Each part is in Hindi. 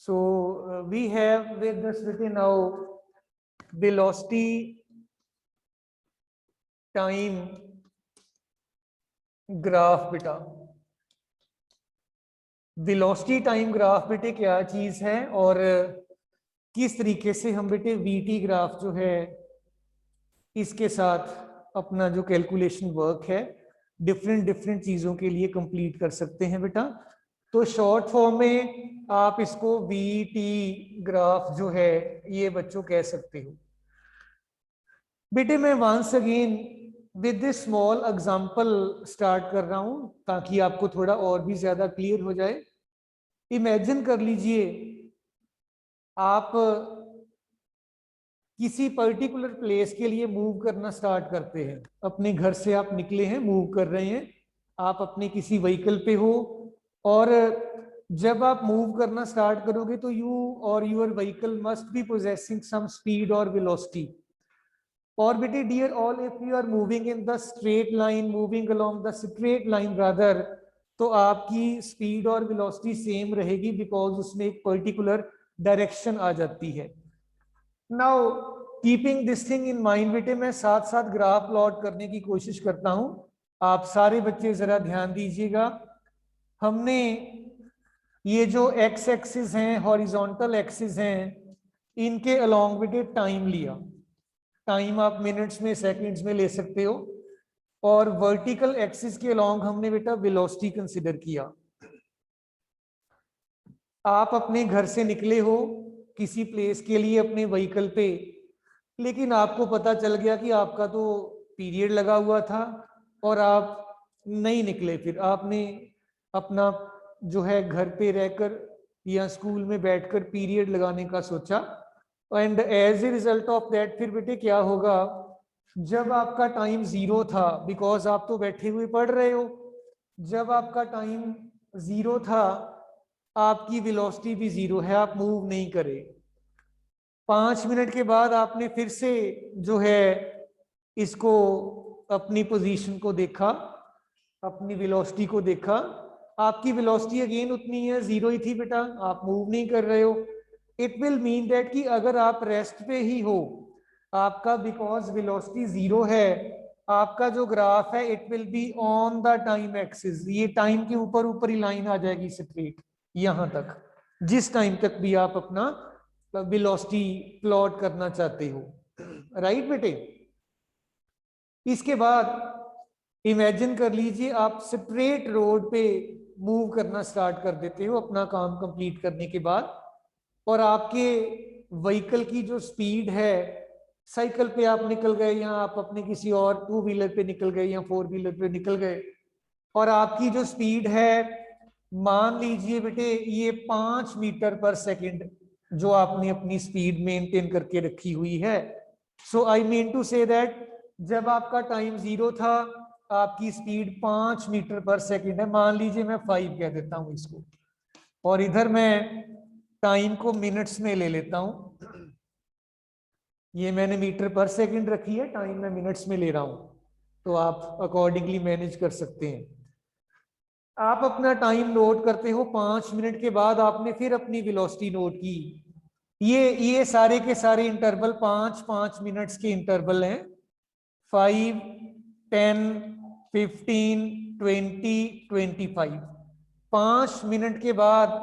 So we have with this written now velocity time graph बेटा। वेलोसिटी टाइम ग्राफ बेटे क्या चीज है और किस तरीके से हम बेटे वीटी ग्राफ जो है इसके साथ अपना जो कैलकुलेशन वर्क है डिफरेंट डिफरेंट चीजों के लिए कंप्लीट कर सकते हैं बेटा। तो शॉर्ट फॉर्म में आप इसको वीटी ग्राफ जो है ये बच्चों कह सकते हो बेटे। मैं once again with this small example start कर रहा हूं ताकि आपको थोड़ा और भी ज्यादा क्लियर हो जाए। इमेजिन कर लीजिए आप किसी पर्टिकुलर प्लेस के लिए मूव करना स्टार्ट करते हैं। अपने घर से आप निकले हैं, मूव कर रहे हैं, आप अपने किसी व्हीकल पे हो और जब आप मूव करना स्टार्ट करोगे तो यू और your vehicle must be possessing some speed और वेलोसिटी। और बेटे dear all, if you are moving in the straight line, moving along the straight line rather, तो आपकी स्पीड और वेलोसिटी सेम रहेगी बिकॉज उसमें एक पर्टिकुलर डायरेक्शन आ जाती है। Now keeping this thing in mind बेटे मैं साथ साथ ग्राफ प्लॉट करने की कोशिश करता हूं। आप सारे बच्चे जरा ध्यान दीजिएगा। हमने ये जो एक्स एक्सिस हैं, हॉरिजॉन्टल एक्सिस हैं, इनके अलोंग बेटे टाइम लिया। टाइम आप मिनट्स में सेकंड्स में ले सकते हो। और वर्टिकल एक्सिस के अलोंग हमने बेटा वेलोसिटी कंसिडर किया। आप अपने घर से निकले हो किसी प्लेस के लिए अपने व्हीकल पे, लेकिन आपको पता चल गया कि आपका तो पीरियड लगा हुआ था और आप नहीं निकले। फिर आपने अपना जो है घर पे रहकर या स्कूल में बैठकर पीरियड लगाने का सोचा and as a result of that फिर बेटे क्या होगा, जब आपका टाइम जीरो था, बिकॉज आप तो बैठे हुए पढ़ रहे हो, जब आपका टाइम जीरो था आपकी वेलोसिटी भी जीरो है, आप मूव नहीं करे। 5 मिनट के बाद आपने फिर से जो है इसको अपनी पोजीशन को देखा, अपनी वेलोसिटी को देखा, आपकी वेलोसिटी अगेन उतनी है, जीरो ही थी बेटा, आप मूव नहीं कर रहे हो। इट विल मीन दैट कि अगर आप रेस्ट पे ही हो आपका, बिकॉज वेलोसिटी जीरो है, आपका जो ग्राफ है it will be on the time axis. ये टाइम के ऊपर ऊपर ही लाइन आ जाएगी स्ट्रेट यहां तक, जिस टाइम तक भी आप अपना वेलोसिटी प्लॉट करना चाहते हो। राइट बेटे। इसके बाद इमेजिन कर लीजिए आप स्ट्रेट रोड पे मूव करना स्टार्ट कर देते हो अपना काम कंप्लीट करने के बाद, और आपके व्हीकल की जो स्पीड है, साइकिल पे आप निकल गए या आप अपने किसी और 2 व्हीलर पे निकल गए या 4 व्हीलर पे निकल गए, और आपकी जो स्पीड है मान लीजिए बेटे ये 5 मीटर पर सेकंड जो आपने अपनी स्पीड मेंटेन करके रखी हुई है। So I mean to say that जब आपका टाइम जीरो था आपकी स्पीड 5 मीटर पर सेकंड है। मान लीजिए मैं 5 कह देता हूं इसको, और इधर मैं टाइम को मिनट्स में ले लेता हूं। ये मैंने मीटर पर सेकंड रखी है, टाइम मैं मिनट्स में ले रहा हूं, तो आप अकॉर्डिंगली मैनेज कर सकते हैं। आप अपना टाइम नोट करते हो, 5 मिनट के बाद आपने फिर अपनी वेलोसिटी नोट की। ये सारे के सारे इंटरवल 5-5 मिनट्स के इंटरवल हैं। 5, 10, 15, 20, 25। 5 मिनट के बाद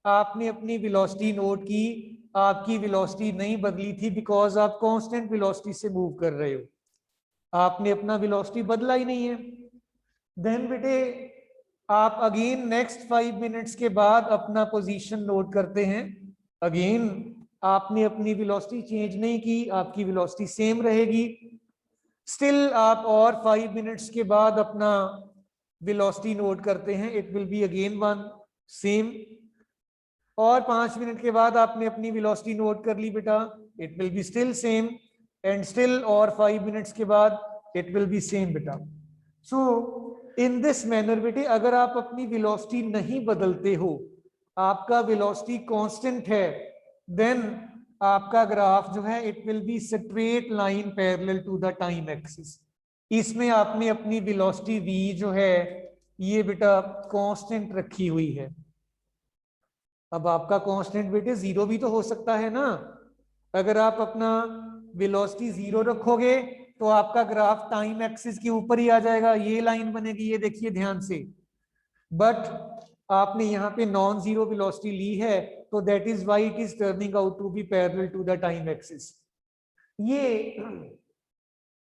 आपने अपनी वेलोसिटी नोट की। आपकी वेलोसिटी नहीं बदली थी बिकॉज आप कांस्टेंट वेलोसिटी से मूव कर रहे हो, आपने अपना वेलोसिटी बदला ही नहीं है। देन बेटे आप अगेन नेक्स्ट 5 मिनट्स के बाद अपना पोजीशन नोट करते हैं। अगेन आपने अपनी वेलोसिटी चेंज नहीं की, आपकी वेलोसिटी सेम रहेगी। स्टिल आप और 5 मिनट्स के बाद अपना वेलोसिटी नोट करते हैं, it will be again one same. और 5 मिनट के बाद आपने अपनी वेलोसिटी नोट कर ली बेटा, it will be still same, and still और 5 मिनट्स के बाद इट विल बी सेम बेटा। सो इन दिस मैनर बेटे अगर आप अपनी वेलोसिटी नहीं बदलते हो, आपका वेलोसिटी कांस्टेंट है, देन आपका ग्राफ जो है it will be straight line parallel to the time axis. इसमें आपने अपनी वेलोसिटी v जो है ये बेटा कांस्टेंट रखी हुई है। अब आपका कांस्टेंट बेटे जीरो भी तो हो सकता है ना। अगर आप अपना वेलोसिटी जीरो रखोगे तो आपका ग्राफ टाइम एक्सिस के ऊपर ही आ जाएगा, ये लाइन बनेगी, ये देखिए ध्यान से। बट आपने यहाँ पे नॉन जीरो वेलोसिटी ली है, तो that is why it is turning out to be parallel to the time axis. ये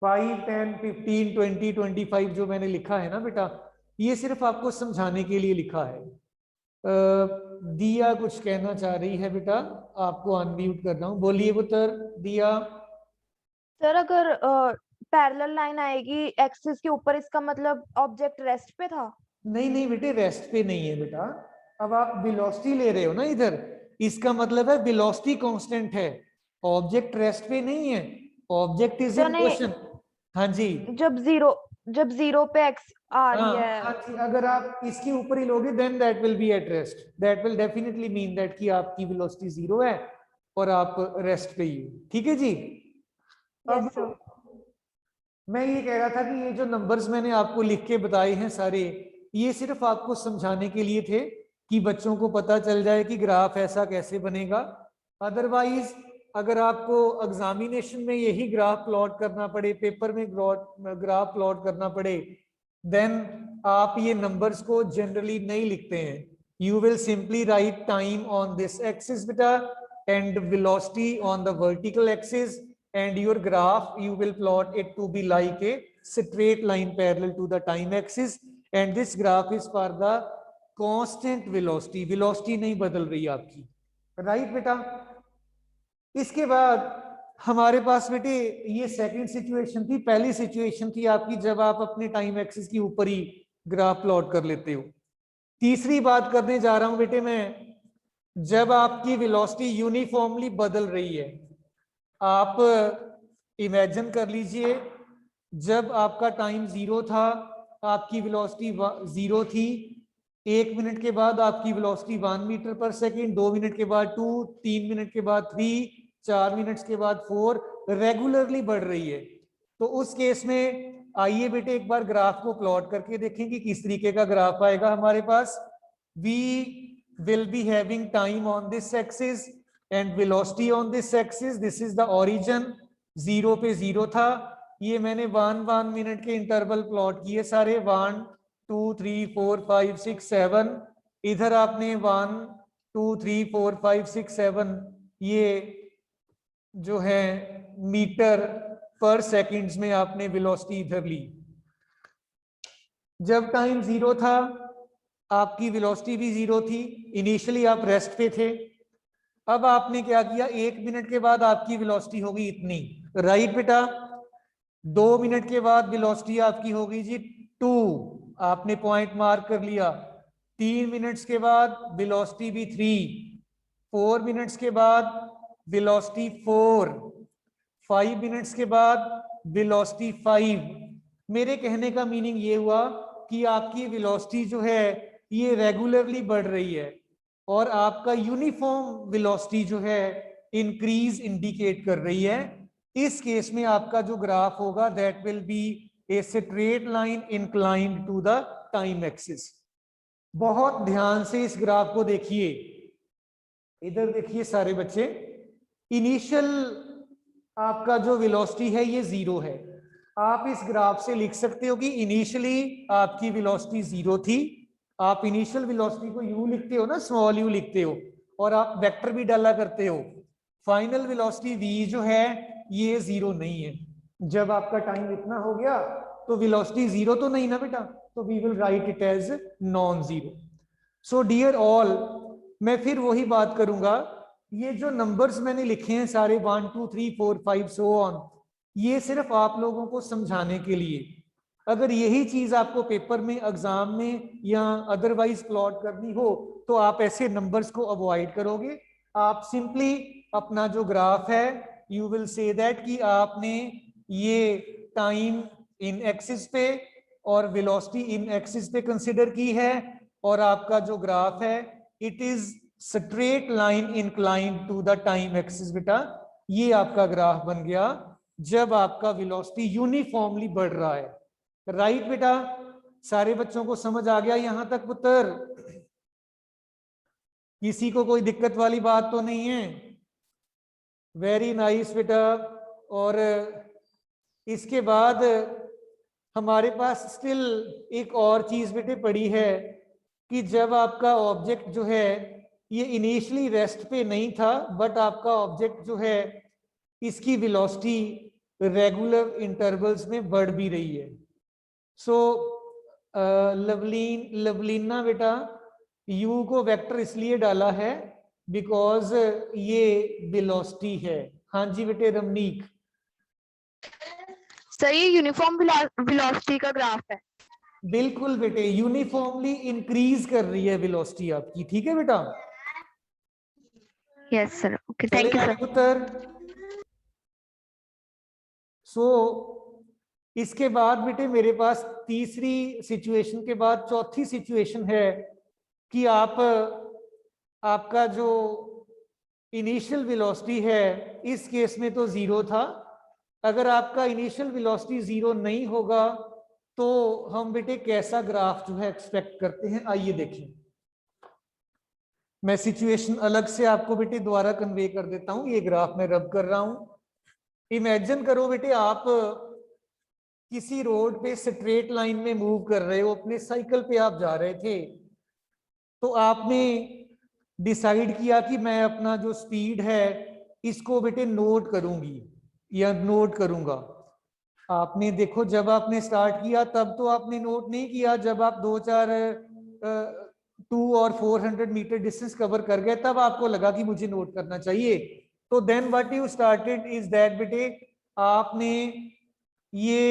5, 10, 15, 20, 25 जो मैंने लिखा है ना बेटा, ये सिर्फ आपको समझाने के लिए लिखा है। दिया कुछ कहना चाह रही है बेटा, आपको अनम्यूट कर रहा हूँ, बोलिए पुत्र दिया। सर अगर पैरेलल लाइन आएगी एक्सिस के ऊपर, इसका मतलब ऑब्जेक्ट रेस्ट पे था? नहीं नहीं बेटे, रेस्ट पे नहीं है बेटा। अब आप वेलोसिटी ले रहे हो ना इधर, इसका मतलब है वेलोसिटी कांस्टेंट है, ऑब्जेक्ट रेस्ट पे नहीं है, ऑब्जेक्ट इज तो इन नहीं, मोशन। हाँ जी, जब जीरो पे एक्स आ रही हाँ है। हाँ जी, अगर आप इसके ऊपर ही लोगे then that will be at rest, that will definitely mean that कि आपकी वेलोसिटी जीरो है और आप रेस्ट पे ही हो। ठीक है जी। अब यस सर। मैं ये कह रहा था कि ये जो नंबर्स मैंने आपको लिख के बताए हैं सारे, ये सिर्फ आपको समझाने के लिए थे कि बच्चों को पता चल जाए कि ग्राफ ऐसा कैसे बनेगा। अदरवाइज अगर आपको एग्जामिनेशन में यही ग्राफ प्लॉट करना पड़े, पेपर में ग्राफ प्लॉट करना पड़े, देन आप ये नंबर्स को जनरली नहीं लिखते हैं। You will simply write time on this axis बेटा and velocity on the vertical axis, and your graph you will plot it to be like a straight line parallel to the time axis, and this graph is for the constant velocity, velocity नहीं बदल रही आपकी, राइट बेटा। इसके बाद हमारे पास बेटे ये सेकंड सिचुएशन थी, पहली सिचुएशन थी आपकी जब आप अपने टाइम एक्सिस के ऊपर ही ग्राफ प्लॉट कर लेते हो। तीसरी बात करने जा रहा हूं बेटे मैं, जब आपकी वेलोसिटी यूनिफॉर्मली बदल रही है। आप इमेजिन कर लीजिए, जब आपका टाइम जीरो था आपकी वेलोसिटी जीरो थी, 1 मिनट के बाद आपकी वेलोसिटी 1 मीटर पर सेकेंड, 2 मिनट के बाद 2, 3 मिनट के बाद 3, 4 मिनट के बाद 4, रेगुलरली बढ़ रही है। तो उस केस में आइए बेटे एक बार ग्राफ को प्लॉट करके देखें कि किस तरीके का ग्राफ आएगा हमारे पास। We will be having time on this axis and velocity on this axis, this is the origin, zero पे जीरो था, ये मैंने 1 मिनट के इंटरवल प्लॉट किए सारे, 1, 2, 3, 4, 5, 6, 7, इधर आपने 1, 2, 3, 4, 5, 6, 7 ये जो है मीटर पर सेकंड्स में आपने वेलोसिटी इधर ली। जब टाइम जीरो था आपकी वेलोसिटी भी जीरो थी, इनिशियली आप रेस्ट पे थे। अब आपने क्या किया, 1 मिनट के बाद आपकी वेलोसिटी होगी इतनी, राइट बेटा। 2 मिनट के बाद वेलोसिटी आपकी होगी जी 2, आपने पॉइंट मार्क कर लिया। 3 मिनट्स के बाद वेलोसिटी भी 3, 4 मिनट्स के बाद वेलोसिटी 4, 5 मिनट्स के बाद वेलोसिटी 5। मेरे कहने का मीनिंग ये हुआ कि आपकी वेलोसिटी जो है ये रेगुलरली बढ़ रही है और आपका यूनिफॉर्म वेलोसिटी जो है इंक्रीज इंडिकेट कर रही है। इस केस में आपका जो ग्राफ होगा that will be a straight line inclined to the time axis. बहुत ध्यान से इस ग्राफ को देखिए, इधर देखिए सारे बच्चे, इनिशियल आपका जो वेलोसिटी है ये जीरो है। आप इस ग्राफ से लिख सकते हो कि इनिशियली आपकी वेलोसिटी जीरो थी, आप इनिशियल वेलोसिटी को यू लिखते हो ना, स्मॉल यू लिखते हो, और आप वेक्टर भी डाला करते हो। फाइनल वेलोसिटी वी जो है ये जीरो नहीं है। जब आपका टाइम इतना हो गया तो वेलोसिटी जीरो तो नहीं ना बेटा, तो we will write it as non zero. So dear all, मैं फिर वही बात करूंगा, ये जो नंबर्स मैंने लिखे हैं सारे 1, 2, 3, 4, 5 सो ऑन, ये सिर्फ आप लोगों को समझाने के लिए। अगर यही चीज आपको पेपर में एग्जाम में या अदरवाइज प्लॉट करनी हो तो आप ऐसे नंबर्स को अवॉइड करोगे। आप सिंपली अपना जो ग्राफ है यू विल से दैट कि आपने ये टाइम इन एक्सिस पे और वेलोसिटी इन एक्सिस पे कंसिडर की है, और आपका जो ग्राफ है it is straight line inclined to the time axis बेटा। ये आपका ग्राफ बन गया जब आपका वेलोसिटी यूनिफॉर्मली बढ़ रहा है, राइट बेटा। सारे बच्चों को समझ आ गया यहां तक पुत्र? किसी को कोई दिक्कत वाली बात तो नहीं है? वेरी नाइस बेटा। और इसके बाद हमारे पास स्टिल एक और चीज बेटे पड़ी है कि जब आपका ऑब्जेक्ट जो है ये इनिशियली रेस्ट पे नहीं था, बट आपका ऑब्जेक्ट जो है इसकी वेलोसिटी रेगुलर इंटरवल्स में बढ़ भी रही है। सो लवलीना बेटा, यू को वेक्टर इसलिए डाला है बिकॉज ये वेलोसिटी है। हाँ जी बेटे रमनीक। सर ये यूनिफॉर्म वेलोसिटी का ग्राफ है। बिल्कुल बेटे, यूनिफॉर्मली इंक्रीज कर रही है वेलोसिटी आपकी। ठीक है बेटा, yes sir, okay, thank you चलेगा सर। उत्तर। सो इसके बाद बेटे मेरे पास तीसरी सिचुएशन के बाद चौथी सिचुएशन है कि आपका जो इनिशियल वेलोसिटी है इस केस में तो जीरो था। अगर आपका इनिशियल वेलोसिटी जीरो नहीं होगा तो हम बेटे कैसा ग्राफ जो है एक्सपेक्ट करते हैं, आइए देखें। मैं सिचुएशन अलग से आपको बेटे दोबारा कन्वे कर देता हूं, ये ग्राफ मैं रब कर रहा हूं। इमेजिन करो बेटे आप किसी रोड पे स्ट्रेट लाइन में मूव कर रहे हो, अपने साइकिल पे आप जा रहे थे, तो आपने डिसाइड किया कि मैं अपना जो स्पीड है इसको बेटे नोट करूंगी या नोट करूंगा। आपने देखो जब आपने स्टार्ट किया तब तो आपने नोट नहीं किया, जब आप 2 और 400 मीटर डिस्टेंस कवर कर गए तब आपको लगा कि मुझे नोट करना चाहिए। तो then what you started is that बेटे आपने ये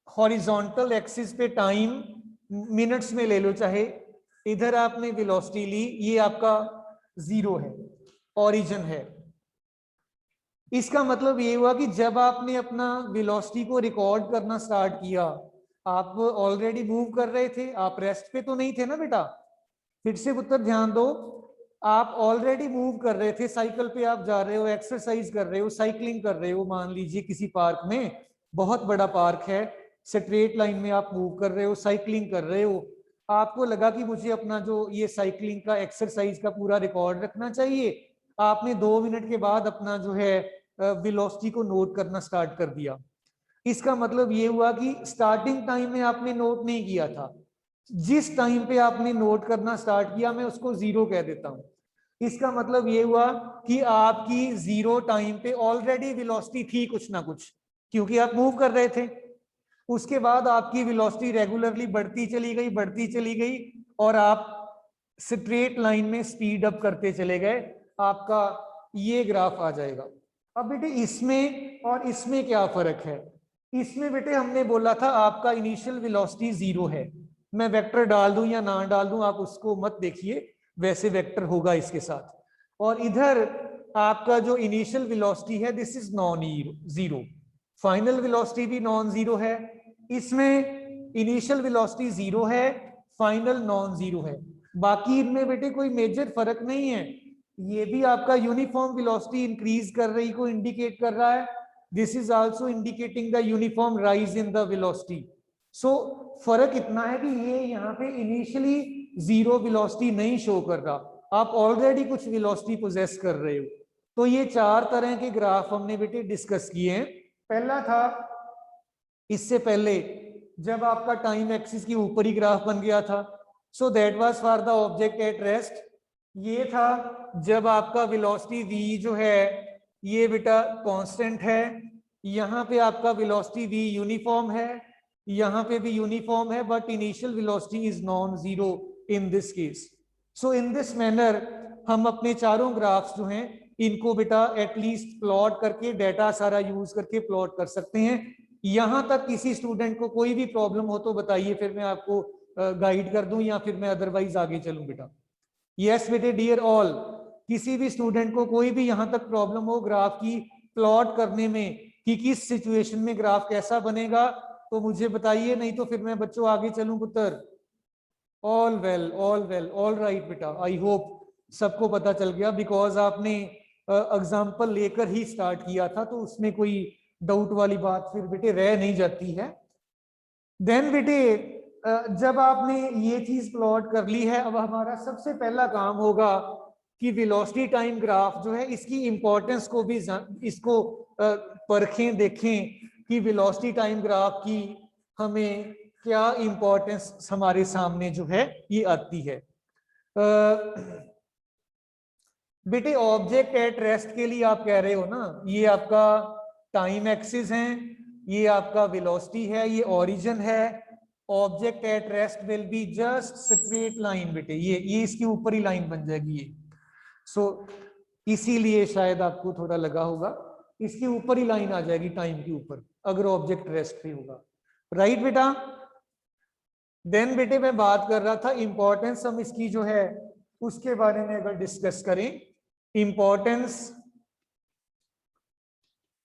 हॉरिजॉन्टल एक्सिस पे टाइम मिनट्स में ले लो चाहे, इधर आपने वेलोसिटी ली, ये आपका जीरो है, ओरिजिन है। इसका मतलब ये हुआ कि जब आपने अपना वेलोसिटी को रिकॉर्ड करना स्टार्ट किया, आप ऑलरेडी मूव कर रहे थे, आप रेस्ट पे तो नहीं थे ना बेटा। फिर से पुत्र ध्यान दो, आप ऑलरेडी मूव कर रहे थे, साइकिल पे आप जा रहे हो, एक्सरसाइज कर रहे हो, साइकिलिंग कर रहे हो, मान लीजिए किसी पार्क में, बहुत बड़ा पार्क है, स्ट्रेट लाइन में आप मूव कर रहे हो, साइकिलिंग कर रहे हो। आपको लगा कि मुझे अपना जो ये साइकिलिंग का एक्सरसाइज का पूरा रिकॉर्ड रखना चाहिए। आपने 2 मिनट के बाद अपना जो है वेलोसिटी को नोट करना स्टार्ट कर दिया। इसका मतलब ये हुआ कि स्टार्टिंग टाइम में आपने नोट नहीं किया था, जिस टाइम पे आपने नोट करना स्टार्ट किया मैं उसको जीरो कह देता हूं। इसका मतलब ये हुआ कि आपकी जीरो टाइम पे ऑलरेडी वेलोसिटी थी कुछ ना कुछ, क्योंकि आप मूव कर रहे थे। उसके बाद आपकी वेलोसिटी रेगुलरली बढ़ती चली गई और आप स्ट्रेट लाइन में स्पीड अप करते चले गए। आपका ये ग्राफ आ जाएगा। अब बेटे इसमें और इसमें क्या फर्क है? इसमें बेटे हमने बोला था आपका इनिशियल वेलोसिटी जीरो है। मैं वेक्टर डाल दूं या ना डाल दूं आप उसको मत देखिए, वैसे वेक्टर होगा इसके साथ। और इधर आपका जो इनिशियल वेलोसिटी है this is non zero, final velocity भी नॉन जीरो है। इसमें इनिशियल वेलोसिटी जीरो है, फाइनल नॉन जीरो है। बाकी इनमें बेटे कोई मेजर फर्क नहीं है। ये भी आपका यूनिफॉर्म वेलोसिटी इंक्रीज कर रही को इंडिकेट कर रहा है, this is also indicating the uniform rise in the velocity. So फर्क इतना है कि ये यहाँ पे इनिशियली जीरो वेलोसिटी नहीं शो कर रहा, आप ऑलरेडी कुछ वेलोसिटी पोजेस कर रहे हो। तो ये 4 तरह के ग्राफ हमने बेटे डिस्कस किए हैं। पहला था इससे पहले जब आपका टाइम एक्सिस की ऊपर ही ग्राफ बन गया था, so that was for the object at rest. ये था जब आपका वेलोसिटी v जो है ये बेटा कांस्टेंट है, यहाँ पे आपका वेलोसिटी v यूनिफॉर्म है, यहाँ पे भी यूनिफॉर्म है, but initial velocity is non zero in this case. So in this manner हम अपने चारों ग्राफ्स जो हैं इनको बेटा एटलीस्ट प्लॉट करके डेटा सारा यूज करके प्लॉट कर सकते हैं। यहां तक किसी स्टूडेंट को कोई भी प्रॉब्लम हो तो बताइए, फिर मैं आपको गाइड कर दूं या फिर मैं अदरवाइज आगे चलूं बेटा। यस बेटे डियर ऑल, किसी भी स्टूडेंट को कोई भी यहां तक प्रॉब्लम हो ग्राफ की प्लॉट करने में कि किस सिचुएशन में ग्राफ कैसा बनेगा तो मुझे बताइए, नहीं तो फिर मैं बच्चों आगे चलूं पुत्र। ऑल वेल ऑल राइट बेटा, आई होप सबको पता चल गया, बिकॉज आपने एग्जाम्पल लेकर ही स्टार्ट किया था तो उसमें कोई डाउट वाली बात फिर बेटे रह नहीं जाती है। देन बेटे जब आपने ये चीज प्लॉट कर ली है, अब हमारा सबसे पहला काम होगा कि वेलोसिटी टाइम ग्राफ जो है इसकी इंपॉर्टेंस को भी इसको परखें, देखें कि वेलोसिटी टाइम ग्राफ की हमें क्या इंपॉर्टेंस हमारे सामने जो है ये आती है। बेटे ऑब्जेक्ट एट रेस्ट के लिए आप कह रहे हो ना, ये आपका टाइम एक्सिस है, ये आपका वेलोसिटी है, ये ओरिजिन है। Object at rest will be just straight line बेटे, ये इसके ऊपर ही लाइन बन जाएगी ये। सो इसीलिए शायद आपको थोड़ा लगा होगा, इसके ऊपर ही लाइन आ जाएगी टाइम के ऊपर अगर ऑब्जेक्ट रेस्ट पे होगा। राइट बेटा। देन बेटे मैं बात कर रहा था इंपॉर्टेंस, हम इसकी जो है उसके बारे में अगर डिस्कस करें,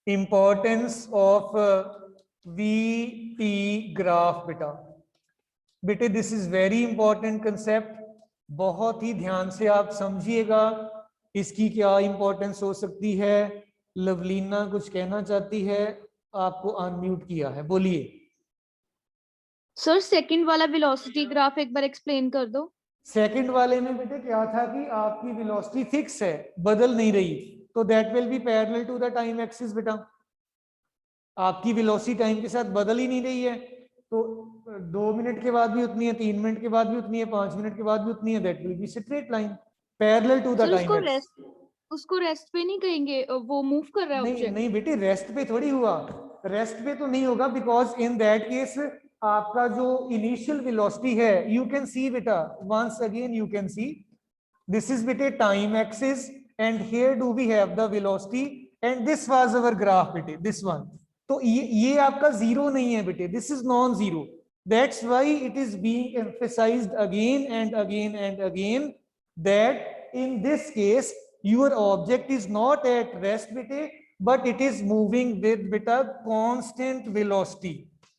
इंपॉर्टेंस ऑफ वीटी ग्राफ बेटे this is very important concept, बहुत ही ध्यान से आप समझिएगा इसकी क्या इंपॉर्टेंस हो सकती है। लवलीना कुछ कहना चाहती है, आपको अनम्यूट किया है, बोलिए। सर सेकंड वाला वेलोसिटी ग्राफ एक बार एक्सप्लेन कर दो। सेकंड वाले में बेटे क्या था कि आपकी वेलोसिटी फिक्स है, बदल नहीं रही, तो that will be parallel to the time axis बेटा। आपकी वेलोसिटी टाइम के साथ बदल ही नहीं रही है, तो 2 मिनट के बाद भी उतनी है, 3 मिनट के बाद भी उतनी है, 5 मिनट के बाद भी उतनी है, that will be straight line parallel to the sir time. उसको रेस्ट पे नहीं कहेंगे, वो मूव कर रहा है नहीं ऑब्जेक्ट। नहीं बेटे रेस्ट पे थोड़ी हुआ, रेस्ट पे तो नहीं होगा, बिकॉज इन दैट केस आपका जो इनिशियल वेलोसिटी है, यू कैन सी बेटा once again, you can see this is बेटे time axis and here do we have the velocity and this was our graph बेटे, दिस वन। तो ये आपका जीरो नहीं है बेटे, this is non zero, that's why it is being emphasized again and again and again that in this case your object is not at rest beta, but it is moving with beta constant velocity.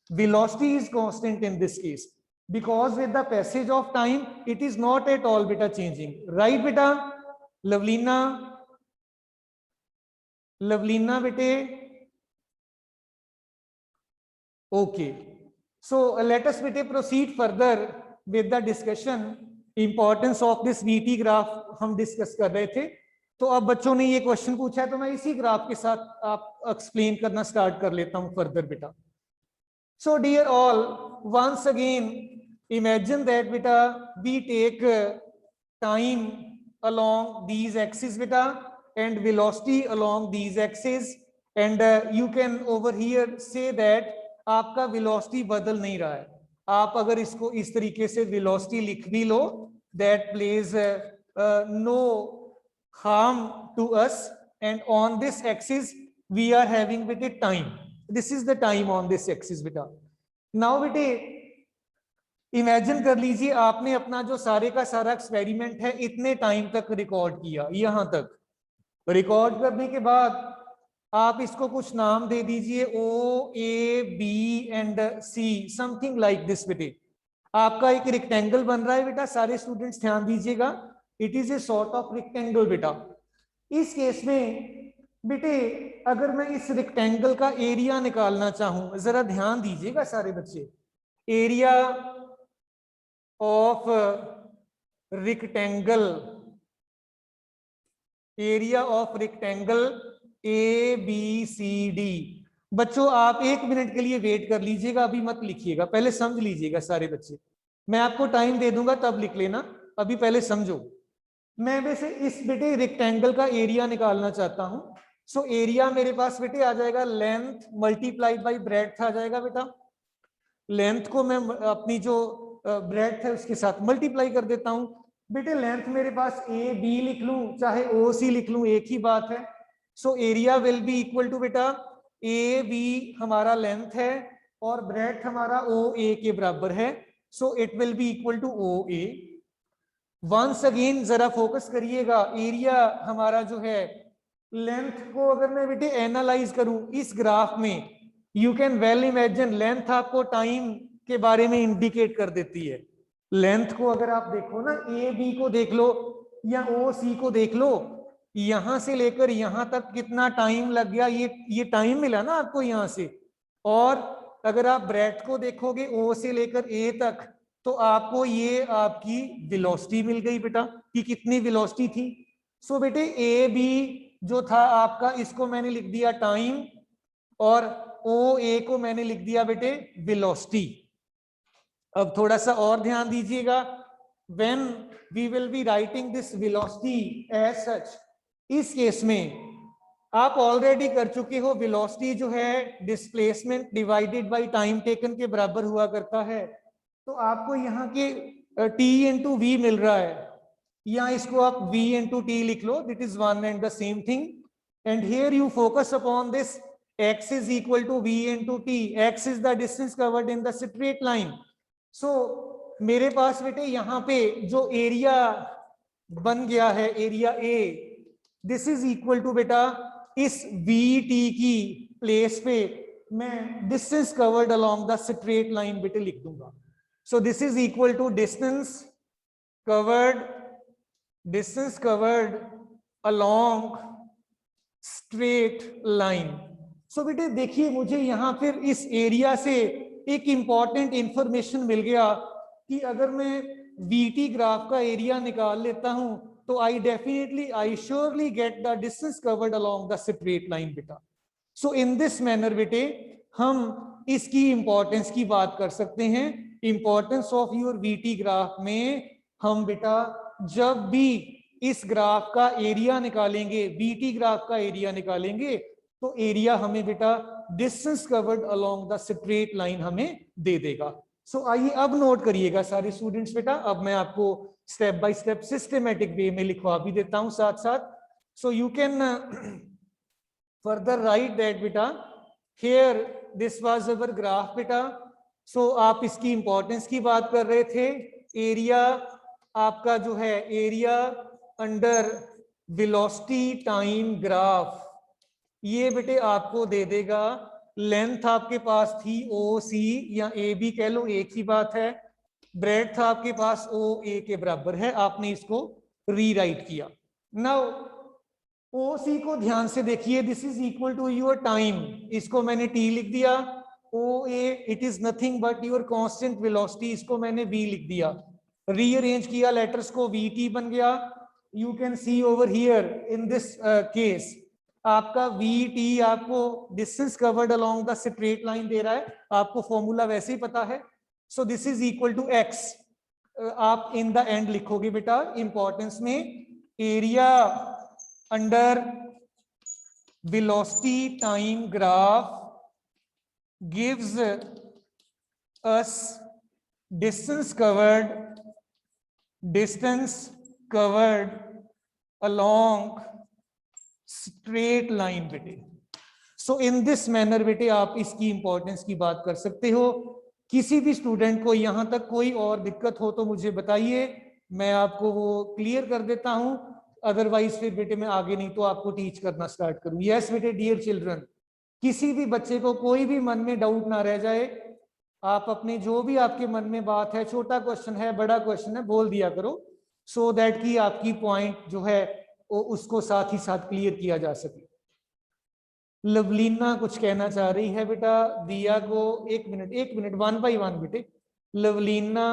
Velocity is constant in this case because with the passage of time it is not at all beta changing. Right beta? Lavlina beta. Okay, so let us beta proceed further with the discussion. Importance of this VT graph हम डिस्कस कर रहे थे, तो अब बच्चों ने ये क्वेश्चन पूछा है तो मैं इसी ग्राफ के साथ आप एक्सप्लेन करना स्टार्ट कर लेता हूं फर्दर बेटा। So dear all, once again imagine that बेटा we take time along these axis बेटा and velocity along these axis, and you can over here see that आपका वेलोसिटी बदल नहीं रहा है। आप अगर इसको इस तरीके से वेलोसिटी लिख भी लो, that plays no harm to us, and on this axis we are having with it time. This is the time on this axis beta. Now बेटे इमेजिन कर लीजिए आपने अपना जो सारे का सारा एक्सपेरिमेंट है इतने टाइम तक रिकॉर्ड किया, यहां तक रिकॉर्ड करने के बाद आप इसको कुछ नाम दे दीजिए, O, A, B and C, something like this बेटे। आपका एक रेक्टेंगल बन रहा है बेटा, सारे स्टूडेंट्स ध्यान दीजिएगा, it is a sort of rectangle बेटा। इस केस में बेटे अगर मैं इस रेक्टेंगल का एरिया निकालना चाहूं, जरा ध्यान दीजिएगा सारे बच्चे, area of rectangle, area of rectangle A B C D. बच्चों आप 1 मिनट के लिए वेट कर लीजिएगा, अभी मत लिखिएगा, पहले समझ लीजिएगा सारे बच्चे, मैं आपको टाइम दे दूंगा तब लिख लेना, अभी पहले समझो। मैं वैसे इस बेटे रेक्टेंगल का एरिया निकालना चाहता हूं, सो एरिया मेरे पास बेटे आ जाएगा लेंथ मल्टीप्लाइड बाई ब्रेड्थ आ जाएगा बेटा। लेंथ को मैं अपनी जो ब्रेड्थ है उसके साथ मल्टीप्लाई कर देता हूं बेटे। लेंथ मेरे पास ए बी लिख लूं चाहे ओ सी लिख लूं, एक ही बात है। So area will be equal to बेटा ए बी हमारा लेंथ है और ब्रेड्थ हमारा ओ ए के बराबर है, so it will be equal to O A. Once again जरा फोकस करिएगा, एरिया हमारा जो है, लेंथ को अगर मैं बेटे एनालाइज करूं इस ग्राफ में, you can well imagine length आपको टाइम के बारे में इंडिकेट कर देती है। लेंथ को अगर आप देखो ना, ए बी को देख लो या ओ सी को देख लो, यहां से लेकर यहां तक कितना टाइम लग गया, ये टाइम मिला ना आपको यहां से, और अगर आप ब्रेथ को देखोगे ओ से लेकर ए तक, तो आपको ये आपकी वेलोसिटी मिल गई बेटा कि कितनी वेलोसिटी थी। सो बेटे ए बी जो था आपका, इसको मैंने लिख दिया टाइम, और ओ ए को मैंने लिख दिया बेटे वेलोसिटी। अब थोड़ा सा और ध्यान दीजिएगा, when we will be writing this velocity as such, इस केस में आप ऑलरेडी कर चुके हो, वेलोसिटी जो है displacement divided by time taken के बराबर हुआ करता है। तो आपको यहाँ के टी इंटू वी मिल रहा है, या इसको आप v इंटू टी लिख लो, that is one and the same thing. And here you focus upon this, x is equal to v into t, x is the distance covered in the straight line. So मेरे पास बेटे यहाँ पे जो एरिया बन गया है, area A, this is equal to बेटा इस वी टी की प्लेस पे मैं distance covered along the straight line बेटे लिख दूंगा। So this is equal to distance covered along straight line। सो बेटे देखिए, मुझे यहां फिर इस एरिया से एक इंपॉर्टेंट इंफॉर्मेशन मिल गया कि अगर मैं वीटी ग्राफ का एरिया निकाल लेता हूं तो I surely get the distance covered along the straight line बेटा। सो इन दिस मैनर बेटे हम इसकी इंपॉर्टेंस की बात कर सकते हैं। Importance of your VT graph में हम बेटा जब भी इस ग्राफ का एरिया निकालेंगे, बीटी ग्राफ का एरिया निकालेंगे, तो एरिया हमें बेटा distance covered along the straight line हमें दे देगा। सो आइए अब नोट करिएगा सारे स्टूडेंट्स बेटा, अब मैं आपको step by step systematic way में लिखवा भी देता हूं साथ साथ। So you can further write that बेटा, here this was our graph बेटा। सो आप इसकी इंपॉर्टेंस की बात कर रहे थे। एरिया आपका जो है, area under velocity time graph, ये बेटे आपको दे देगा, लेंथ आपके पास थी ओ सी या ए बी कह लो, एक ही बात है। ब्रेड्थ आपके पास ओ ए के बराबर है, आपने इसको रीराइट किया। नाउ ओ सी को ध्यान से देखिए, this is equal to your time, इसको मैंने टी लिख दिया। O A it is nothing but your constant velocity, इसको मैंने वी लिख दिया। रीअरेंज किया लेटर्स को, वी टी बन गया। You can see over here in this case आपका वी टी आपको distance covered along the straight line दे रहा है, आपको फॉर्मूला वैसे ही पता है। So this is equal to x, आप इन द एंड लिखोगे बेटा इंपॉर्टेंस में, area under velocity time graph gives us distance covered along straight line बेटे। सो इन दिस मैनर बेटे आप इसकी इंपॉर्टेंस की बात कर सकते हो। किसी भी स्टूडेंट को यहां तक कोई और दिक्कत हो तो मुझे बताइए, मैं आपको वो क्लियर कर देता हूं, अदरवाइज फिर बेटे मैं आगे नहीं तो आपको टीच करना स्टार्ट करूं। यस बेटे डियर चिल्ड्रन, किसी भी बच्चे को कोई भी मन में डाउट ना रह जाए, आप अपने जो भी आपके मन में बात है, छोटा क्वेश्चन है बड़ा क्वेश्चन है, बोल दिया करो, सो दैट कि आपकी पॉइंट जो है वो उसको साथ ही साथ क्लियर किया जा सके। लवलीना कुछ कहना चाह रही है बेटा, दिया को एक मिनट वन बाय वन बेटे। लवलीना,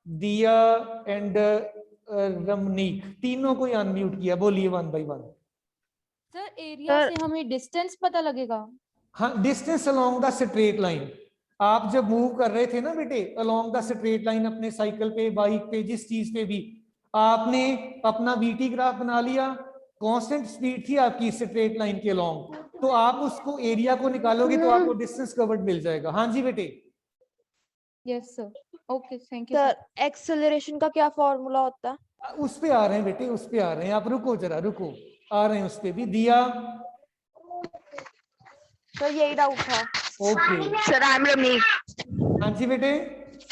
दिया एंड रमनीक, तीनों को अनम्यूट किया, बोलिए one by one. Sir area से हमें डिस्टेंस पता लगेगा? हाँ, distance along the straight line, आप जब मूव कर रहे थे ना बेटे अलोंग द स्ट्रेट लाइन, अपने साइकिल पे, बाइक पे, जिस चीज पे भी, आपने अपना वीटी ग्राफ बना लिया, कांस्टेंट स्पीड थी आपकी स्ट्रेट लाइन के अलोंग, तो आप उसको एरिया को निकालोगे तो आपको डिस्टेंस कवर्ड मिल जाएगा। हाँ जी बेटे। Yes sir, okay thank you sir acceleration का क्या फॉर्मूला होता है? उस पे आ रहे हैं बेटे, उस पे आ रहे हैं, आप रुको जरा रुको, आ रहे हैं उस पे भी। दिया सर यही डाउट था। Okay sir I am Rameek. हाँ जी बेटे।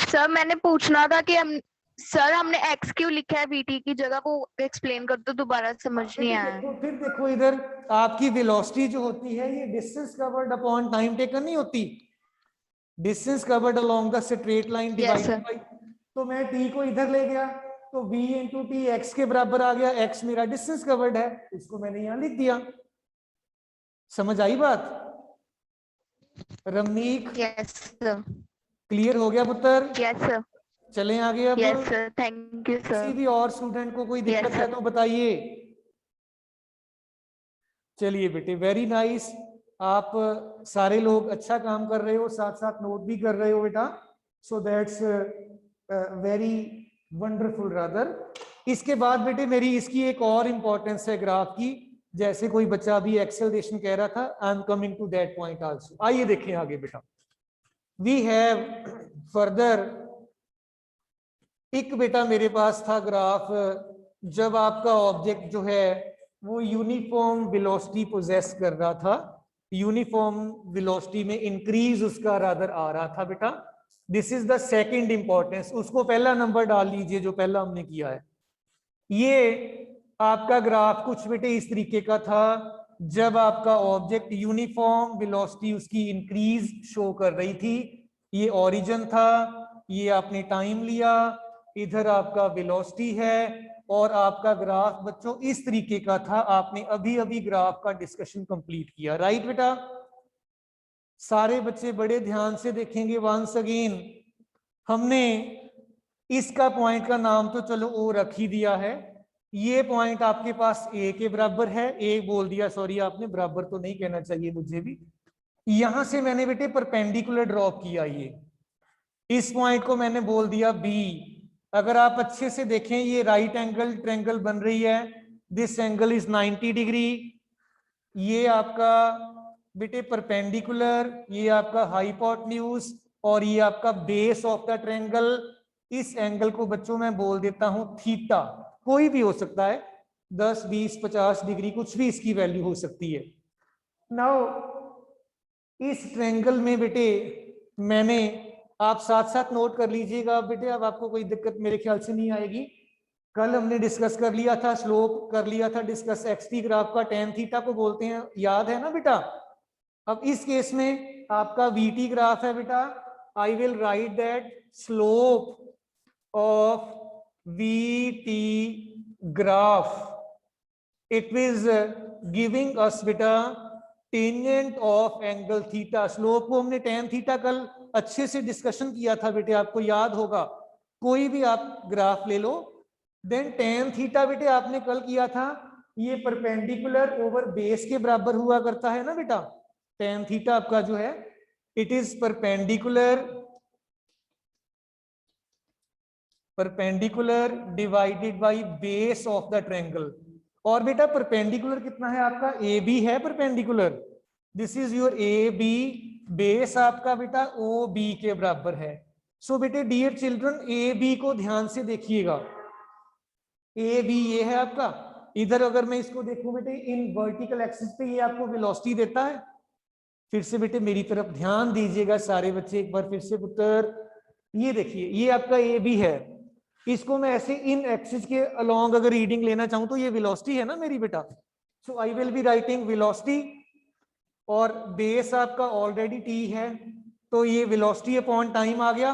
सर मैंने पूछना था कि हमने एक्स क्यों लिखा है वीटी की जगह, वो एक्सप्लेन कर दो, दोबारा समझ नहीं आया। फिर देखो इधर आपकी वेलोसिटी जो होती है ये distance covered upon time taken नहीं होती, distance covered along the straight line divided by, तो मैं टी को इधर ले गया तो v इंटू टी एक्स के बराबर आ गया, एक्स मेरा डिस्टेंस कवर्ड है, इसको मैंने यहां लिख दिया। समझ आई बात? Ramnik yes sir. क्लियर हो गया पुत्र? Yes sir. चलें आगे। अब यस सर, थैंक यू किसी सर। भी और स्टूडेंट को कोई दिक्कत Yes, है sir. तो बताइए। चलिए बेटे, वेरी नाइस। आप सारे लोग अच्छा काम कर रहे हो, साथ साथ नोट भी कर रहे हो बेटा, so that's very wonderful rather. इसके बाद बेटे मेरी इसकी एक और इंपॉर्टेंस है ग्राफ की, जैसे कोई बच्चा अभी एक्सेलरेशन कह रहा था, I am coming to that point also. आइए देखें आगे बेटा। वी हैव फर्दर, एक बेटा मेरे पास था ग्राफ, जब आपका ऑब्जेक्ट जो है वो यूनिफॉर्म वेलोसिटी पोजेस कर रहा था, यूनिफॉर्म वेलोसिटी में इंक्रीज उसका रादर आ रहा था बेटा। This is the second importance. उसको पहला नंबर डाल लीजिए जो पहला हमने किया है। ये आपका ग्राफ कुछ बेटे इस तरीके का था, जब आपका ऑब्जेक्ट यूनिफॉर्म वेलोसिटी उसकी इंक्रीज शो कर रही थी। ये ओरिजिन था, ये आपने टाइम लिया, इधर आपका वेलोसिटी है, और आपका ग्राफ बच्चों इस तरीके का था। आपने अभी अभी ग्राफ का डिस्कशन कंप्लीट किया, राइट बेटा? सारे बच्चे बड़े ध्यान से देखेंगे वंस अगेन। हमने इसका पॉइंट का नाम तो चलो ओ रख ही दिया है। ये पॉइंट आपके पास ए के बराबर है, ए बोल दिया, सॉरी आपने बराबर तो नहीं कहना चाहिए मुझे भी। यहां से मैंने बेटे परपेंडिकुलर ड्रॉप किया, ये इस पॉइंट को मैंने बोल दिया बी। अगर आप अच्छे से देखें, ये राइट एंगल ट्रायंगल बन रही है, दिस एंगल इज 90 डिग्री। ये आपका बेटे परपेंडिकुलर, ये आपका हाइपोटेन्यूज, और ये आपका बेस ऑफ द ट्रायंगल। इस एंगल को बच्चों मैं बोल देता हूं थीटा, कोई भी हो सकता है, 10 20 50 डिग्री, कुछ भी इसकी वैल्यू हो सकती है। नाउ इस ट्रायंगल में बेटे मैंने, आप साथ साथ नोट कर लीजिएगा बेटे, अब आपको कोई दिक्कत मेरे ख्याल से नहीं आएगी। कल हमने डिस्कस कर लिया था, स्लोप कर लिया था डिस्कस, एक्सटी ग्राफ का टेन थीटा को बोलते हैं, याद है ना बेटा? अब इस केस में आपका वीटी ग्राफ है बेटा। I will write that slope of VT graph, it is giving us बेटा tangent of angle theta. Slope को हमने टेन थीटा कल अच्छे से डिस्कशन किया था बेटे, आपको याद होगा। कोई भी आप ग्राफ ले लो, देन टेन थीटा बेटे आपने कल किया था, ये परपेंडिकुलर ओवर बेस के बराबर हुआ करता है ना बेटा। टेन थीटा आपका जो है, it is perpendicular divided by base of the triangle. और बेटा परपेंडिकुलर कितना है आपका, ए बी है perpendicular, this is your A B. Base आपका बेटा ओ बी के बराबर है। सो बेटे डियर चिल्ड्रन, ए बी को ध्यान से देखिएगा, ए बी ये है आपका। इधर अगर मैं इसको देखूं बेटे, इन वर्टिकल एक्सिस पे ये आपको वेलोसिटी देता है। फिर से बेटे मेरी तरफ ध्यान दीजिएगा सारे बच्चे, एक बार फिर से पुत्र, ये देखिए ये आपका ए बी है। इसको मैं ऐसे इन एक्सिस के अलोंग अगर रीडिंग लेना चाहूं तो ये वेलोसिटी है ना मेरी बेटा। So I will be writing velocity, और बेस आपका ऑलरेडी टी है, तो ये वेलोसिटी अपॉन टाइम आ गया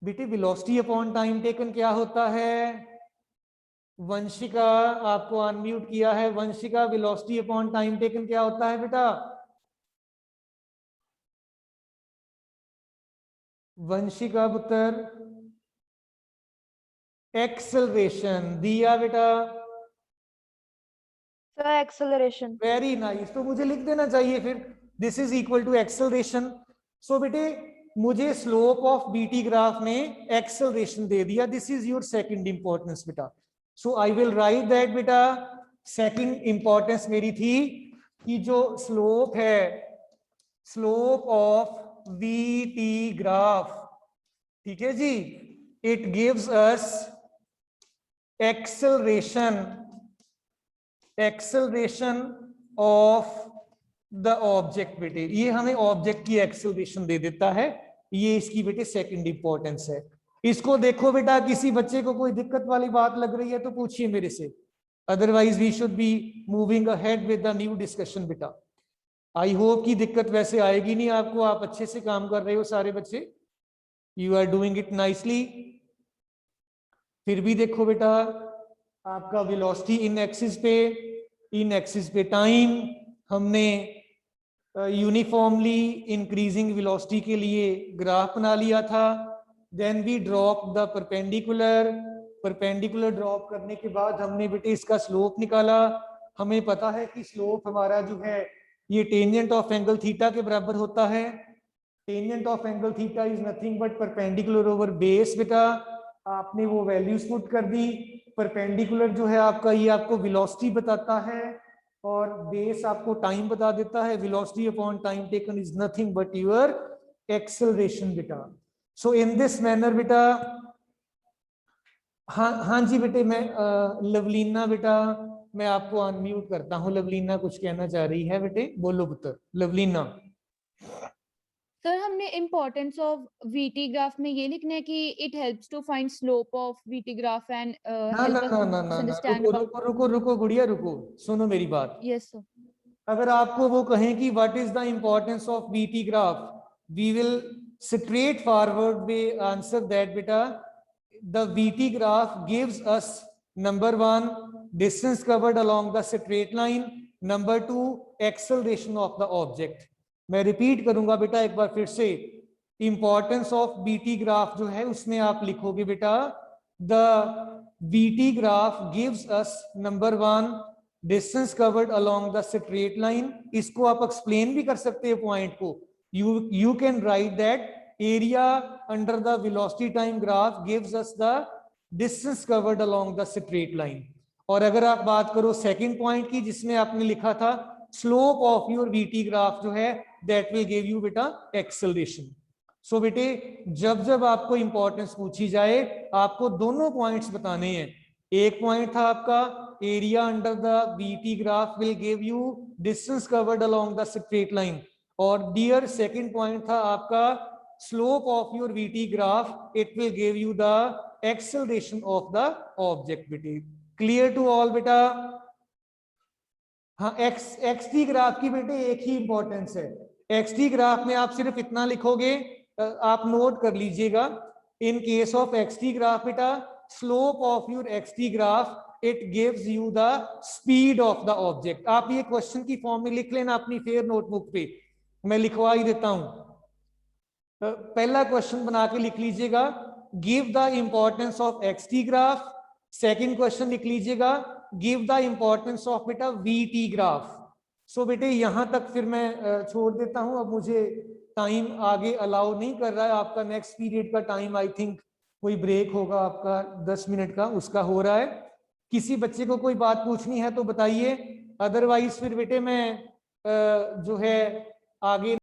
बेटे। वेलोसिटी अपॉन टाइम टेकन क्या होता है? वंशिका, आपको अनम्यूट किया है। Vanshika, velocity upon time taken क्या होता है बेटा? वंशिका पुत्र, एक्सेलरेशन दिया बेटा। Sir acceleration. वेरी नाइस, तो मुझे लिख देना चाहिए फिर, this is equal to acceleration. So बेटे मुझे स्लोप ऑफ बीटी ग्राफ में एक्सेलरेशन दे दिया, this is your second importance बेटा। So I will write that बेटा, सेकंड इंपॉर्टेंस मेरी थी कि जो स्लोप है, स्लोप ऑफ वीटी ग्राफ, ठीक है जी, it gives us acceleration of the object बेटे। ये हमें ऑब्जेक्ट की एक्सेलरेशन दे देता है, ये इसकी बेटे सेकंड इंपॉर्टेंस है। इसको देखो बेटा, किसी बच्चे को कोई दिक्कत वाली बात लग रही है तो पूछिए मेरे से, otherwise we should be moving ahead with the new discussion बेटा। आई होप की दिक्कत वैसे आएगी नहीं आपको, आप अच्छे से काम कर रहे हो सारे बच्चे, you are doing it nicely. फिर भी देखो बेटा, आपका वेलोसिटी इन एक्सिस पे टाइम, हमने यूनिफॉर्मली इंक्रीजिंग वेलोसिटी के लिए ग्राफ बना लिया था। Then we drop the perpendicular drop करने के बाद हमने बेटे इसका स्लोप निकाला। हमें पता है कि स्लोप हमारा जो है ये टेंजेंट ऑफ एंगल थीटा के बराबर होता है। Tangent of angle theta is nothing but perpendicular over base. बेटा आपने वो वैल्यूज पुट कर दी। परपेंडिकुलर जो है आपका ये आपको वेलोसिटी बताता है और बेस आपको टाइम बता देता है। Velocity upon time taken is nothing but your acceleration बेटा। सो इन दिस मैनर बेटा, हाँ जी बेटे, मैं लवलीना बेटा मैं आपको अनम्यूट करता हूँ। लवलीना कुछ कहना चाह रही है बेटे, बोलो पुत्र लवलीना। सर हमने इम्पोर्टेंस ऑफ वीटी ग्राफ में ये लिखना है कि it helps to find slope of VT graph and ना हेल्प ना अस ना टू ना ना ना अंडरस्टैंड रुको अबाउट। रुको रुको रुको गुड़िया रुको, सुनो मेरी बात। Yes sir. अगर आपको वो कहें कि what is the importance of VT graph, we will straight forward way answer that बेटा the VT graph gives us number 1 distance covered along the straight line, number 2 acceleration of the object. मैं रिपीट करूंगा बेटा एक बार फिर से। इंपॉर्टेंस ऑफ वीटी ग्राफ जो है उसमें आप लिखोगे बेटा the VT graph gives us number 1 distance covered along the straight line. इसको आप एक्सप्लेन भी कर सकते हैं पॉइंट को। You can write that area under the velocity time graph gives us the distance covered along the straight line. और अगर आप बात करो सेकंड पॉइंट की जिसमें आपने लिखा था slope of your VT graph जो है दैट विल गिव यू बेटा एक्सेलरेशन। सो बेटे जब जब आपको इंपॉर्टेंस पूछी जाए आपको दोनों पॉइंट्स बताने हैं। एक पॉइंट था आपका area under the VT graph will give you distance covered along the straight line, और डियर सेकंड पॉइंट था आपका slope of your VT graph it will give you the acceleration of the object. बेटे क्लियर टू ऑल बेटा? हाँ, एक्स टी ग्राफ की बेटे एक ही इंपॉर्टेंस है। एक्स टी ग्राफ में आप सिर्फ इतना लिखोगे, आप नोट कर लीजिएगा। In case of x T graph बेटा slope of your x T graph it gives you the speed of the object. आप ये क्वेश्चन की फॉर्म में लिख लेना अपनी फेयर नोटबुक पे, मैं लिखवा ही देता हूं। पहला क्वेश्चन बना के लिख लीजिएगा give the importance of x T graph. Second question लिख लीजिएगा गिव द इंपॉर्टेंस ऑफ बेटा वी टी ग्राफ। सो बेटे यहां तक फिर मैं छोड़ देता हूं, अब मुझे टाइम आगे अलाउ नहीं कर रहा है। आपका नेक्स्ट पीरियड का टाइम आई थिंक कोई ब्रेक होगा आपका 10 मिनट का, उसका हो रहा है। किसी बच्चे को कोई बात पूछनी है तो बताइए, अदरवाइज फिर बेटे मैं जो है आगे